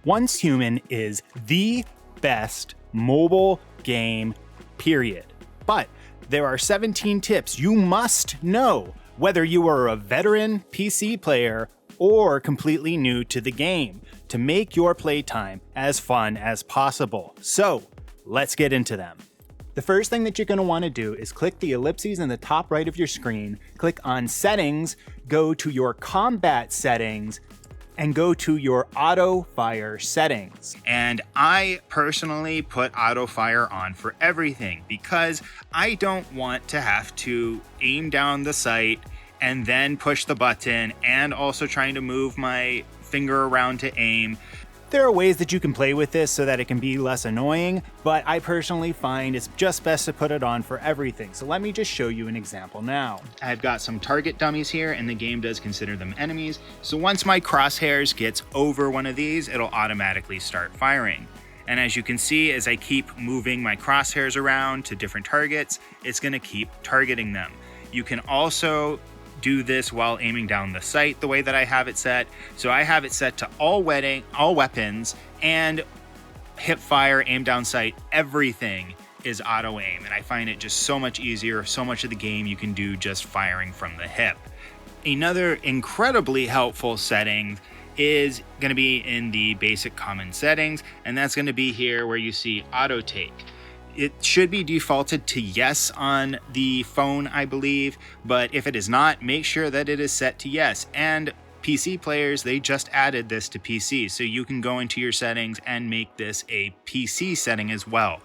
Oncehuman is the best mobile game, period. But there are 17 tips you must know, whether you are a veteran PC player or completely new to the game, to make your playtime as fun as possible. So let's get into them. The first thing that you're going to want to do is click the ellipses in the top right of your screen, click on Settings, go to your Combat Settings, and go to your Auto Fire settings. And I personally put Auto Fire on for everything because I don't want to have to aim down the sight and then push the button and also trying to move my finger around to aim. There are ways that you can play with this so that it can be less annoying, but I personally find it's just best to put it on for everything. So let me just show you an example now. I've got some target dummies here and the game does consider them enemies. So once my crosshairs gets over one of these, it'll automatically start firing. And as you can see, as I keep moving my crosshairs around to different targets, it's gonna keep targeting them. You can also do this while aiming down the sight the way that I have it set. So I have it set to all weapons and hip fire, aim down sight, everything is auto aim. And I find it just so much easier. So much of the game you can do just firing from the hip. Another incredibly helpful setting is going to be in the basic common settings, and that's going to be here where you see auto take. It should be defaulted to yes on the phone, I believe, but if it is not, make sure that it is set to yes. And PC players, they just added this to PC, so you can go into your settings and make this a PC setting as well.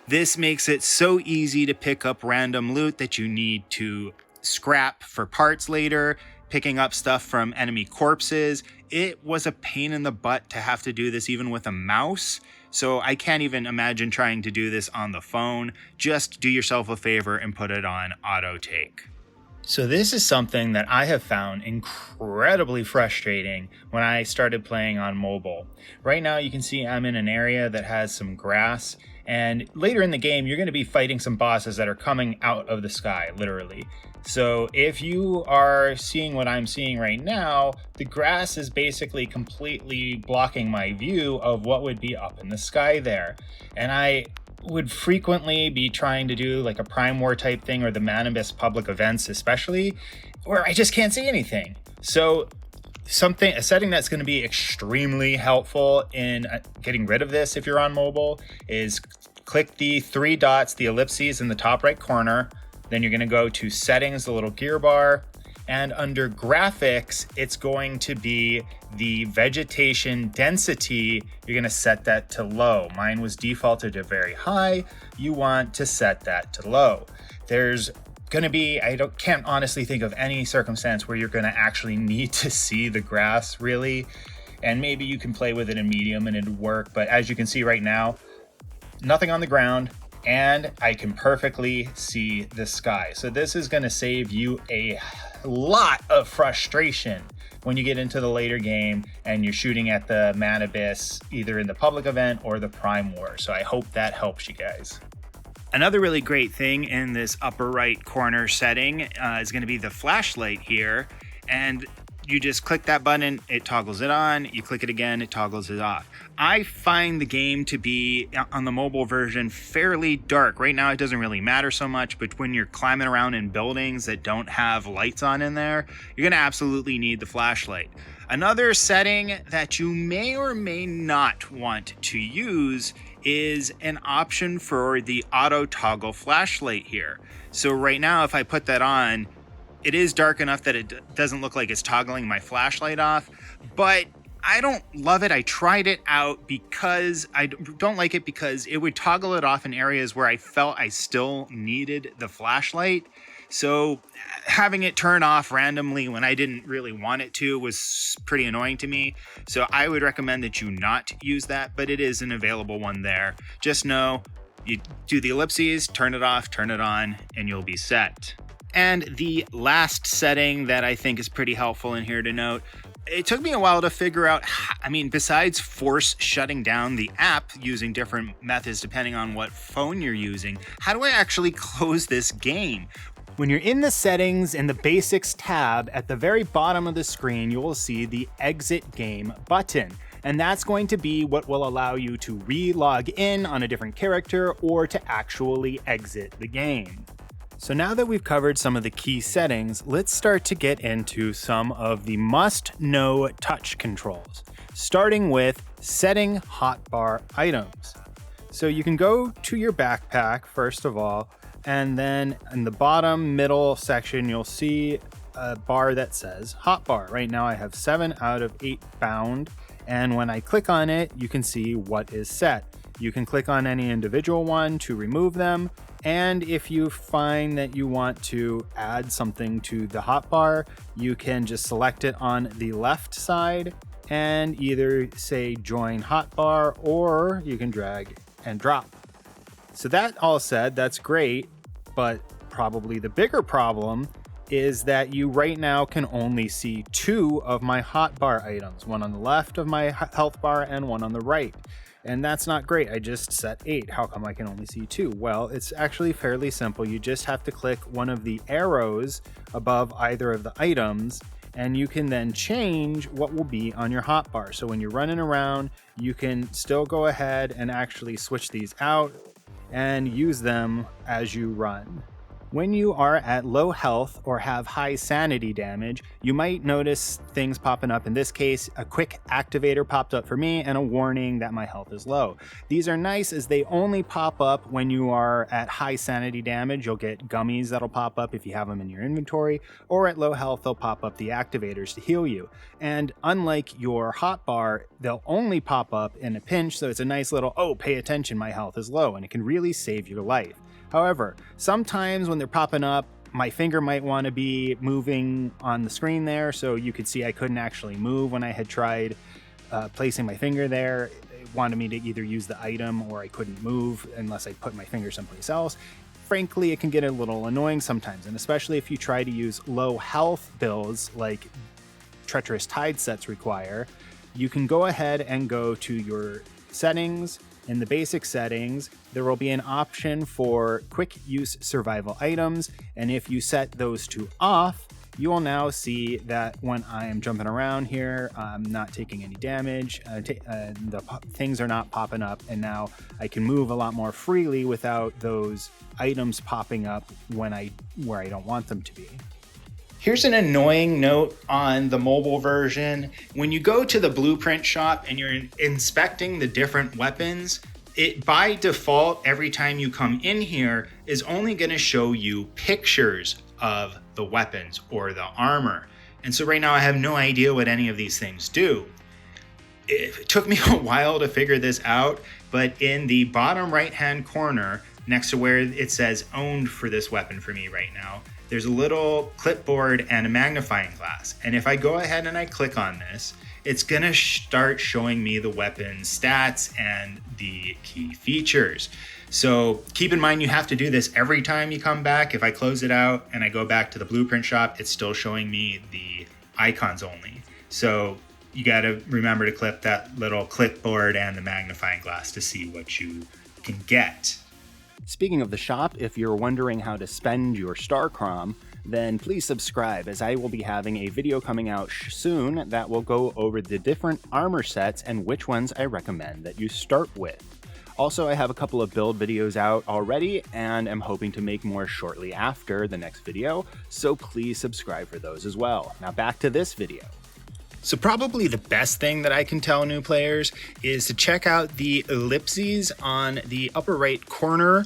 This makes it so easy to pick up random loot that you need to scrap for parts later, picking up stuff from enemy corpses. It was a pain in the butt to have to do this even with a mouse. So I can't even imagine trying to do this on the phone. Just do yourself a favor and put it on auto take. So this is something that I have found incredibly frustrating when I started playing on mobile. Right now you can see I'm in an area that has some grass, and later in the game you're going to be fighting some bosses that are coming out of the sky, literally. So if you are seeing what I'm seeing right now, the grass is basically completely blocking my view of what would be up in the sky there. And I would frequently be trying to do like a Prime War type thing, or the Manibus public events especially, where I just can't see anything. So a setting that's going to be extremely helpful in getting rid of this if you're on mobile is click the three dots, the ellipses in the top right corner. Then you're going to go to settings, the little gear bar, and under graphics, it's going to be the vegetation density. You're going to set that to low. Mine was defaulted to very high. You want to set that to low. There's going to be, can't honestly think of any circumstance where you're going to actually need to see the grass really. And maybe you can play with it in medium and it'd work. But as you can see right now, nothing on the ground, and I can perfectly see the sky. So this is going to save you a lot of frustration when you get into the later game and you're shooting at the Manibus, either in the public event or the Prime War. So I hope that helps you guys. Another really great thing in this upper right corner setting is going to be the flashlight here. And you just click that button, it toggles it on. You click it again, it toggles it off. I find the game to be, on the mobile version, fairly dark. Right now it doesn't really matter so much, but when you're climbing around in buildings that don't have lights on in there, you're gonna absolutely need the flashlight. Another setting that you may or may not want to use is an option for the auto toggle flashlight here. So right now, if I put that on, it is dark enough that it doesn't look like it's toggling my flashlight off, but I don't love it. I tried it out because I don't like it because it would toggle it off in areas where I felt I still needed the flashlight. So having it turn off randomly when I didn't really want it to was pretty annoying to me. So I would recommend that you not use that, but it is an available one there. Just know you do the ellipses, turn it off, turn it on, and you'll be set. And the last setting that I think is pretty helpful in here to note, it took me a while to figure out, besides force shutting down the app using different methods depending on what phone you're using, how do I actually close this game? When you're in the settings in the basics tab at the very bottom of the screen, you will see the exit game button. and that's going to be what will allow you to re-log in on a different character or to actually exit the game. So now that we've covered some of the key settings, let's start to get into some of the must-know touch controls, starting with setting hotbar items. So you can go to your backpack first of all, and then in the bottom middle section, you'll see a bar that says hotbar. Right now I have 7 out of 8 bound, and when I click on it, you can see what is set. You can click on any individual one to remove them, and if you find that you want to add something to the hotbar, you can just select it on the left side and either say join hotbar, or you can drag and drop. So that all said, that's great, but probably the bigger problem is that you right now can only see 2 of my hotbar items, one on the left of my health bar and one on the right. And that's not great. I just set 8. How come I can only see 2? Well, it's actually fairly simple. You just have to click one of the arrows above either of the items, and you can then change what will be on your hotbar. So when you're running around, you can still go ahead and actually switch these out and use them as you run. When you are at low health or have high sanity damage, you might notice things popping up. In this case, a quick activator popped up for me and a warning that my health is low. These are nice as they only pop up when you are at high sanity damage. You'll get gummies that'll pop up if you have them in your inventory, or at low health, they'll pop up the activators to heal you. And unlike your hotbar, they'll only pop up in a pinch, so it's a nice little, oh, pay attention, my health is low, and it can really save your life. However, sometimes when they're popping up, my finger might want to be moving on the screen there, so you could see I couldn't actually move when I had tried placing my finger there. It wanted me to either use the item or I couldn't move unless I put my finger someplace else. Frankly, it can get a little annoying sometimes, and especially if you try to use low health builds like Treacherous Tide sets require, you can go ahead and go to your settings. In the basic settings, there will be an option for quick use survival items, and if you set those to off, you will now see that when I am jumping around here, I'm not taking any damage, the things are not popping up, and now I can move a lot more freely without those items popping up where I don't want them to be. Here's an annoying note on the mobile version. When you go to the blueprint shop and you're inspecting the different weapons, it by default, every time you come in here, is only gonna show you pictures of the weapons or the armor. And so right now I have no idea what any of these things do. It took me a while to figure this out, but in the bottom right-hand corner, next to where it says owned for this weapon for me right now, there's a little clipboard and a magnifying glass. And if I go ahead and I click on this, it's gonna start showing me the weapon stats and the key features. So keep in mind, you have to do this every time you come back. If I close it out and I go back to the blueprint shop, it's still showing me the icons only. So you gotta remember to clip that little clipboard and the magnifying glass to see what you can get. Speaking of the shop, if you're wondering how to spend your Starcrom, then please subscribe, as I will be having a video coming out soon that will go over the different armor sets and which ones I recommend that you start with. Also, I have a couple of build videos out already, and I'm hoping to make more shortly after the next video, so please subscribe for those as well. Now back to this video. So probably the best thing that I can tell new players is to check out the ellipses on the upper right corner,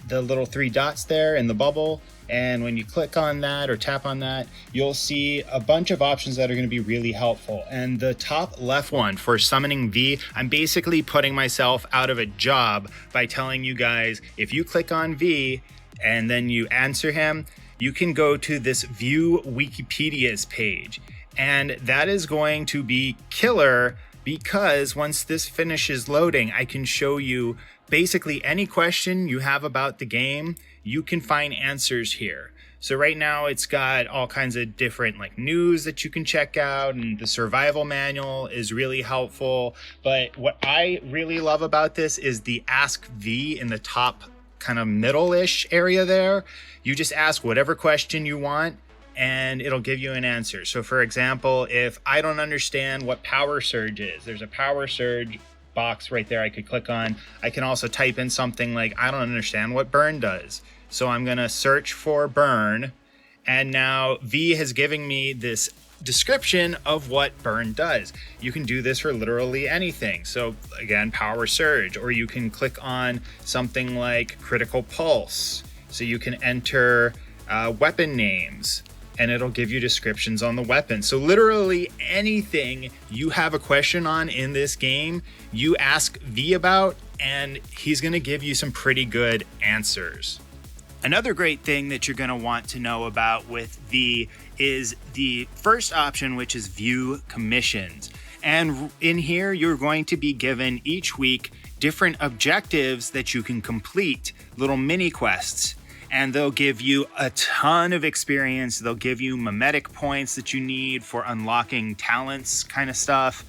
the little 3 dots there in the bubble. And when you click on that or tap on that, you'll see a bunch of options that are going to be really helpful. And the top left one for summoning V, I'm basically putting myself out of a job by telling you guys, if you click on V and then you answer him, you can go to this View Wikipedia's page. And that is going to be killer, because once this finishes loading, I can show you basically any question you have about the game. You can find answers here. So right now it's got all kinds of different like news that you can check out, and the survival manual is really helpful. But what I really love about this is the Ask V in the top kind of middle-ish area there. You just ask whatever question you want, and it'll give you an answer. So for example, if I don't understand what power surge is, there's a power surge box right there I could click on. I can also type in something like, I don't understand what burn does. So I'm gonna search for burn, and now V has given me this description of what burn does. You can do this for literally anything. So again, power surge, or you can click on something like critical pulse. So you can enter weapon names, and it'll give you descriptions on the weapon. So literally anything you have a question on in this game, you ask V about, and he's gonna give you some pretty good answers. Another great thing that you're gonna want to know about with V is the first option, which is view commissions. And in here, you're going to be given each week different objectives that you can complete, little mini quests. And they'll give you a ton of experience. They'll give you mimetic points that you need for unlocking talents kind of stuff,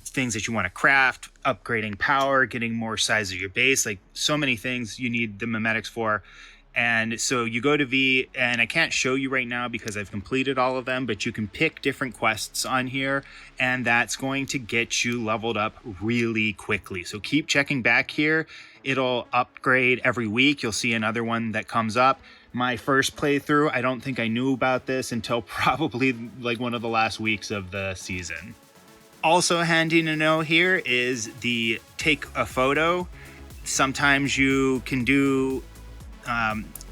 things that you want to craft, upgrading power, getting more size of your base, like so many things you need the mimetics for. And so you go to V, and I can't show you right now because I've completed all of them, but you can pick different quests on here, and that's going to get you leveled up really quickly. So keep checking back here. It'll upgrade every week. You'll see another one that comes up. My first playthrough, I don't think I knew about this until probably like one of the last weeks of the season. Also handy to know here is the take a photo. Sometimes you can do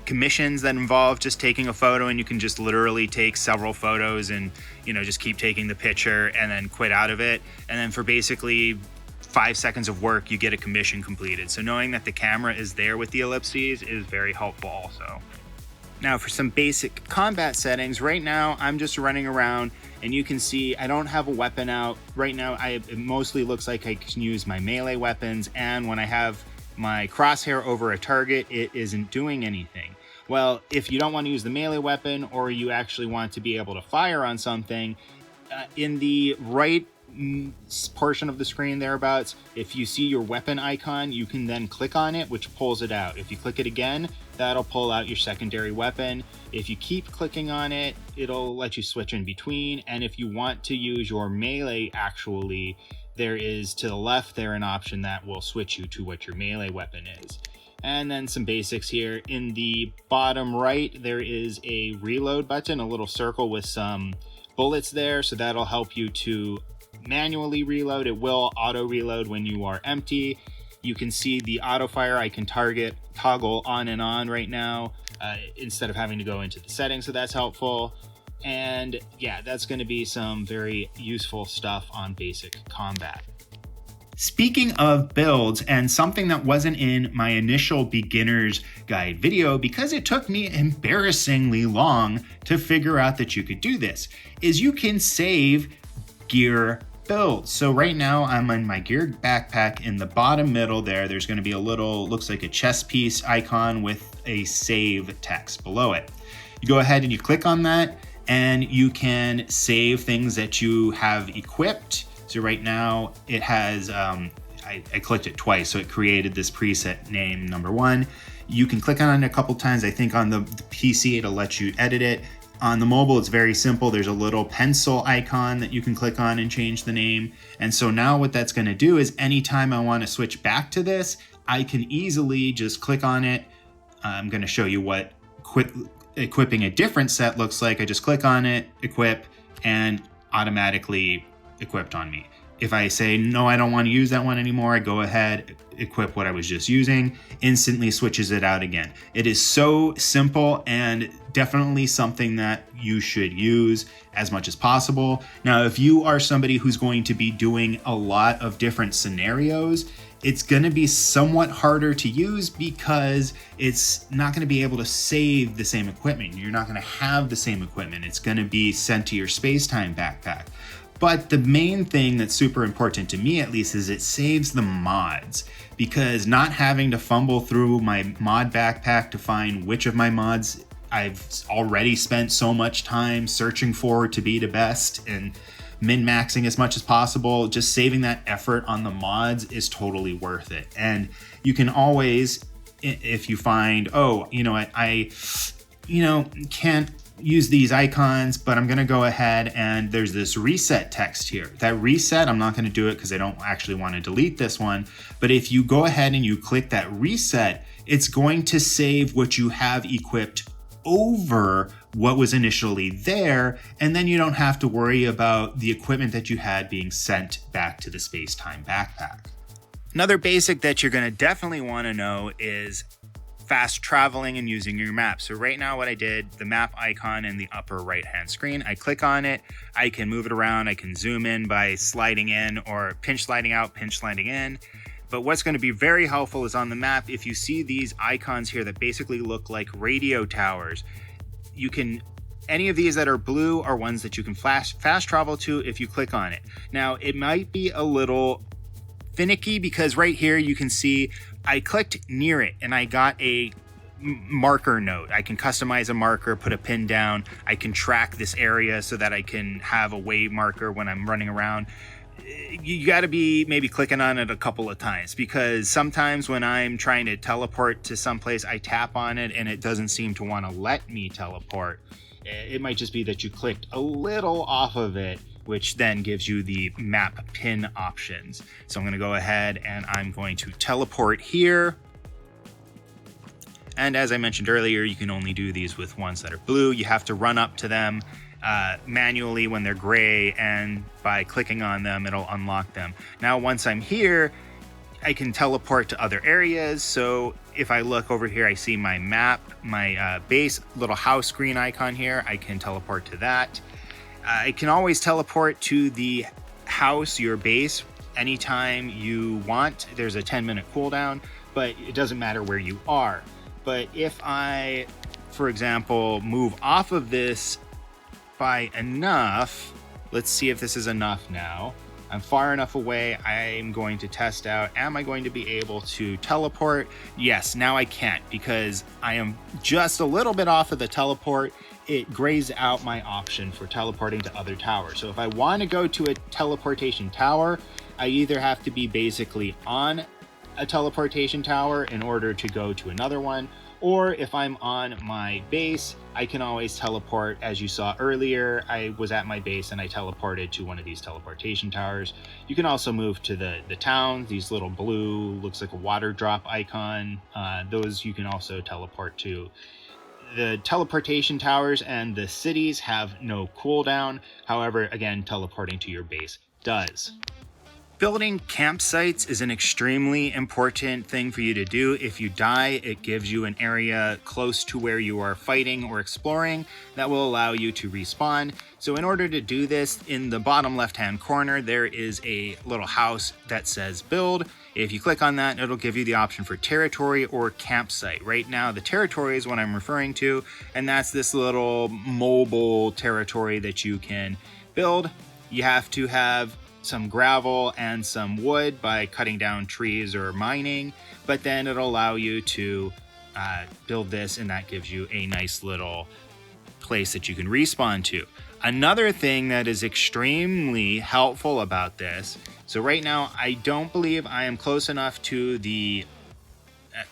commissions that involve just taking a photo, and you can just literally take several photos and, you know, just keep taking the picture and then quit out of it. And then for basically 5 seconds of work, you get a commission completed. So knowing that the camera is there with the ellipses is very helpful also. Now for some basic combat settings, right now I'm just running around, and you can see I don't have a weapon out. Right now it mostly looks like I can use my melee weapons, and when I have my crosshair over a target, it isn't doing anything. Well, if you don't want to use the melee weapon, or you actually want to be able to fire on something, in the right portion of the screen thereabouts, if you see your weapon icon, you can then click on it, which pulls it out. If you click it again, that'll pull out your secondary weapon. If you keep clicking on it, it'll let you switch in between. And if you want to use your melee, actually, there is to the left there an option that will switch you to what your melee weapon is. And then some basics here. In the bottom right, there is a reload button, a little circle with some bullets there. So that'll help you to manually reload. It will auto reload when you are empty. You can see the auto fire. I can toggle on and on right now instead of having to go into the settings. So that's helpful. And yeah, that's going to be some very useful stuff on basic combat. Speaking of builds, and something that wasn't in my initial beginner's guide video because it took me embarrassingly long to figure out that you could do this, is you can save gear builds. So right now I'm on my geared backpack. In the bottom middle there's going to be a little, looks like a chess piece icon with a save text below it. You go ahead and you click on that, and you can save things that you have equipped. So right now it has, I clicked it twice, so it created this preset name number 1. You can click on it a couple times. I think on the PC, it'll let you edit it. On the mobile, it's very simple. There's a little pencil icon that you can click on and change the name. And so now what that's gonna do is anytime I wanna switch back to this, I can easily just click on it. I'm gonna show you what equipping a different set looks like. I just click on it, equip, and automatically equipped on me. If I say, no, I don't want to use that one anymore, I go ahead, equip what I was just using, instantly switches it out again. It is so simple and definitely something that you should use as much as possible. Now, if you are somebody who's going to be doing a lot of different scenarios, it's going to be somewhat harder to use because it's not going to be able to save the same equipment. You're not going to have the same equipment. It's going to be sent to your space-time backpack. But the main thing that's super important to me, at least, is it saves the mods, because not having to fumble through my mod backpack to find which of my mods I've already spent so much time searching for to be the best and min-maxing as much as possible, just saving that effort on the mods is totally worth it. And you can always, if you find, oh, I can't use these icons, but I'm going to go ahead and there's this reset text here. That reset, I'm not going to do it because I don't actually want to delete this one. But if you go ahead and you click that reset, it's going to save what you have equipped over what was initially there, and then you don't have to worry about the equipment that you had being sent back to the space-time backpack. Another basic that you're going to definitely want to know is fast traveling and using your map. So right now what I did, the map icon in the upper right hand screen, I click on it, I can move it around, I can zoom in by sliding in or pinch sliding out, pinch sliding in. But what's going to be very helpful is on the map, if you see these icons here that basically look like radio towers, you can, any of these that are blue are ones that you can fast travel to if you click on it. Now it might be a little finicky because right here you can see I clicked near it and I got a marker note. I can customize a marker, put a pin down. I can track this area so that I can have a way marker when I'm running around. You got to be maybe clicking on it a couple of times because sometimes when I'm trying to teleport to someplace, I tap on it and it doesn't seem to want to let me teleport. It might just be that you clicked a little off of it, which then gives you the map pin options. So I'm going to go ahead and I'm going to teleport here. And as I mentioned earlier, you can only do these with ones that are blue. You have to run up to them manually when they're gray, and by clicking on them, it'll unlock them. Now, once I'm here, I can teleport to other areas. So if I look over here, I see my map, my base little house green icon here. I can teleport to that. I can always teleport to the house, your base, anytime you want. There's a 10-minute cooldown, but it doesn't matter where you are. But if I, for example, move off of this by enough, let's see if this is enough now. I'm far enough away. I'm going to test out, am I going to be able to teleport? Yes, now I can't because I am just a little bit off of the teleport. It grays out my option for teleporting to other towers. So if I want to go to a teleportation tower, I either have to be basically on a teleportation tower in order to go to another one, or if I'm on my base, I can always teleport. As you saw earlier, I was at my base and I teleported to one of these teleportation towers. You can also move to the town, these little blue, looks like a water drop icon. Those you can also teleport to. The teleportation towers and the cities have no cooldown. However, again, teleporting to your base does. Building campsites is an extremely important thing for you to do. If you die, it gives you an area close to where you are fighting or exploring that will allow you to respawn. So in order to do this, in the bottom left-hand corner, there is a little house that says build. If you click on that, it'll give you the option for territory or campsite. Right now, the territory is what I'm referring to, and that's this little mobile territory that you can build. You have to have some gravel and some wood by cutting down trees or mining, but then it'll allow you to build this, and that gives you a nice little place that you can respawn to. Another thing that is extremely helpful about this, so right now I don't believe I am close enough to the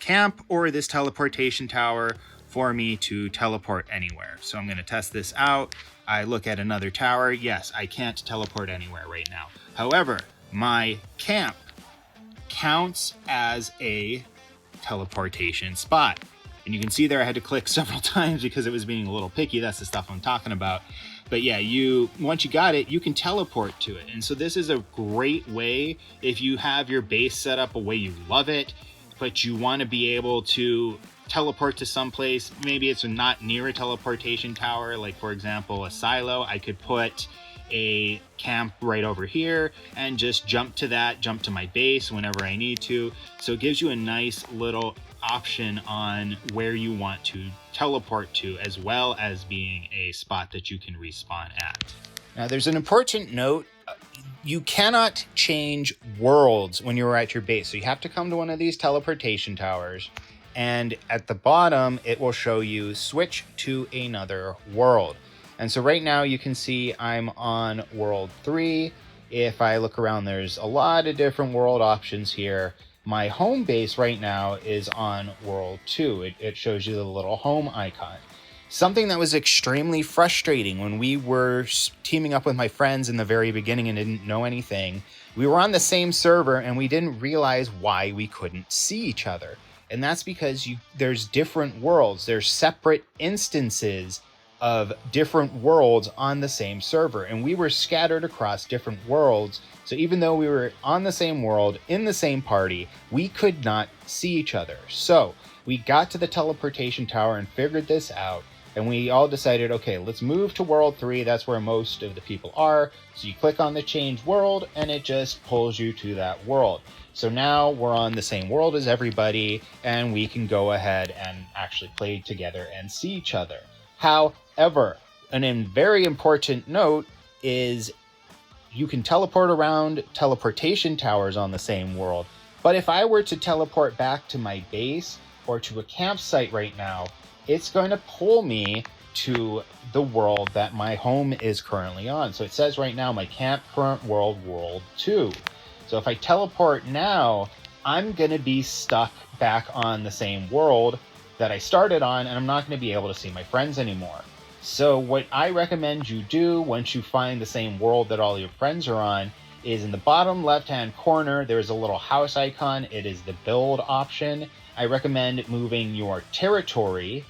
camp or this teleportation tower for me to teleport anywhere. So I'm going to test this out. I look at another tower. Yes, I can't teleport anywhere right now. However, my camp counts as a teleportation spot. And you can see there I had to click several times because it was being a little picky. That's the stuff I'm talking about. But yeah, once you got it, you can teleport to it. And so this is a great way if you have your base set up a way you love it, but you want to be able to teleport to someplace. Maybe it's not near a teleportation tower, like for example, a silo. I could put a camp right over here and just jump to my base whenever I need to. So it gives you a nice little option on where you want to teleport to, as well as being a spot that you can respawn at. Now there's an important note. You cannot change worlds when you're at your base. So you have to come to one of these teleportation towers, and at the bottom, it will show you switch to another world. And so right now you can see I'm on world 3. If I look around, there's a lot of different world options here. My home base right now is on world 2. It shows you the little home icon. Something that was extremely frustrating when we were teaming up with my friends in the very beginning and didn't know anything. We were on the same server and we didn't realize why we couldn't see each other. And that's because there's different worlds. There's separate instances of different worlds on the same server. And we were scattered across different worlds. So even though we were on the same world, in the same party, we could not see each other. So we got to the teleportation tower and figured this out. And we all decided, okay, let's move to world 3. That's where most of the people are. So you click on the change world and it just pulls you to that world. So now we're on the same world as everybody and we can go ahead and actually play together and see each other. However, a very important note is you can teleport around teleportation towers on the same world. But if I were to teleport back to my base or to a campsite right now, it's going to pull me to the world that my home is currently on. So it says right now, my current world, world 2. So if I teleport now, I'm going to be stuck back on the same world that I started on, and I'm not going to be able to see my friends anymore. So what I recommend you do once you find the same world that all your friends are on is in the bottom left-hand corner, there's a little house icon. It is the build option. I recommend moving your territory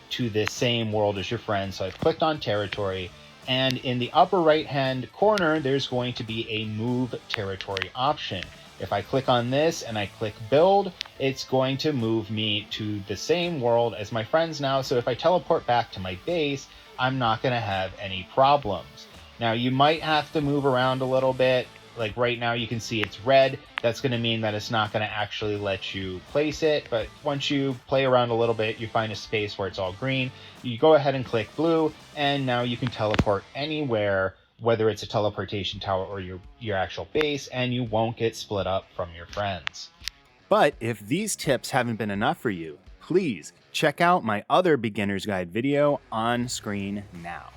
to the same world as your friends. So I've clicked on territory, and in the upper right hand corner there's going to be a move territory option. If I click on this and I click build, it's going to move me to the same world as my friends now. So if I teleport back to my base, I'm not going to have any problems. Now you might have to move around a little bit. Like right now you can see it's red. That's going to mean that it's not going to actually let you place it. But once you play around a little bit, you find a space where it's all green. You go ahead and click blue, and now you can teleport anywhere, whether it's a teleportation tower or your actual base, and you won't get split up from your friends. But if these tips haven't been enough for you, please check out my other beginner's guide video on screen now.